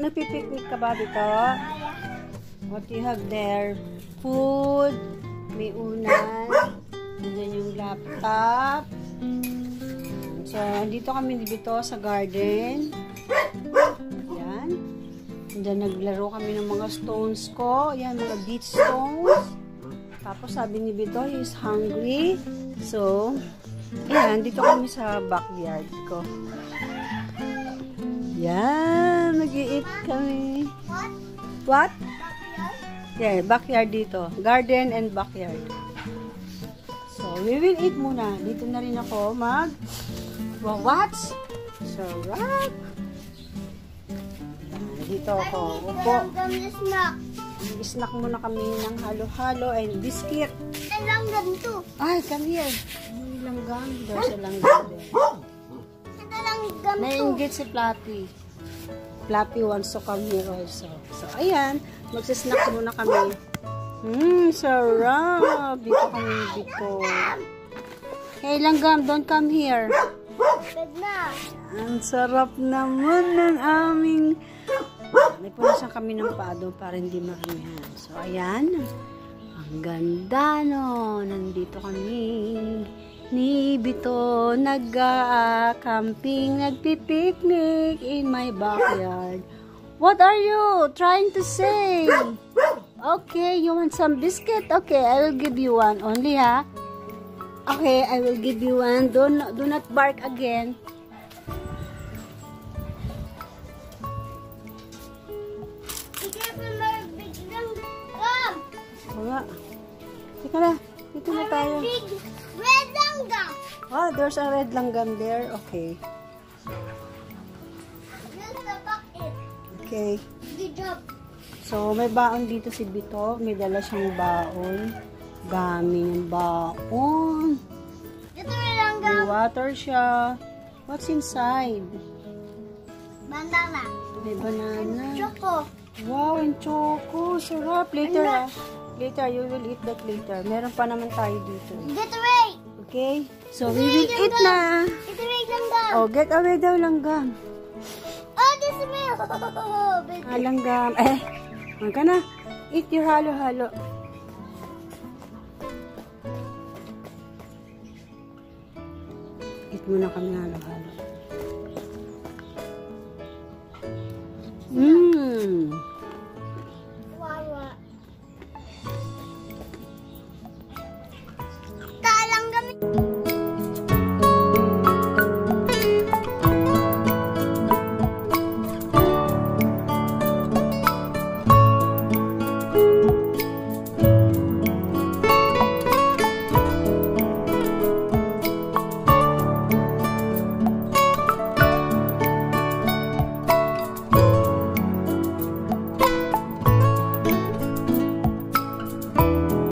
Nagpipiknik ka ba dito? What do you have there? Food. May unan. Nandiyan yung laptop. So, dito kami dito sa garden. Yan. Nandiyan naglaro kami ng mga stones ko. Yan, mga beach stones. Tapos sabi ni Bito, he is hungry. So, ayan, dito kami sa backyard ko. Yan, nag-i-eat kami. What? Yeah, backyard dito. Garden and backyard. So, we will eat muna. Dito na rin ako mag-watch. So, rock. Dito ako. Upo. Snack muna kami ng halo-halo and biscuit. And langgam too. Ay, come here. May langgam. There's a langgam there. And langgam too. Nainggit si Flappy. Flappy wants to come here also. So, ayan. Magsisnack muna kami. Sarap. Dito kami dito. Hey, langgam, don't come here. Bed na. Ang sarap naman ng aming... May punasan kami ng pado para hindi maramihan. So, ayan. Ang ganda, no? Nandito kami ni Bito. Nag-camping, nagpipiknik in my backyard. What are you trying to say? Okay, you want some biscuit? Okay, I will give you one. Only, ha? Okay, I will give you one. Do not bark again. Wala. Teka na. Dito na tayo. Big red langgam. Oh, there's a red langgam there. Okay. Here's the bucket. Okay. Good job. So, may baon dito si Bito. May dala siyang baon. Daming baon. Ito red May langgam. water siya. What's inside? Banana. May banana. Choco. Wow, and choco. Sarap. Later, ha? Later, you will eat that later. Meron pa naman tayo dito. Get away. Okay? So, we will eat na. Get away langgam. Oh, get away daw, langgam. Oh, this is me. Langgam. Huwag ka na. Eat your halo-halo. Eat muna kami halo-halo.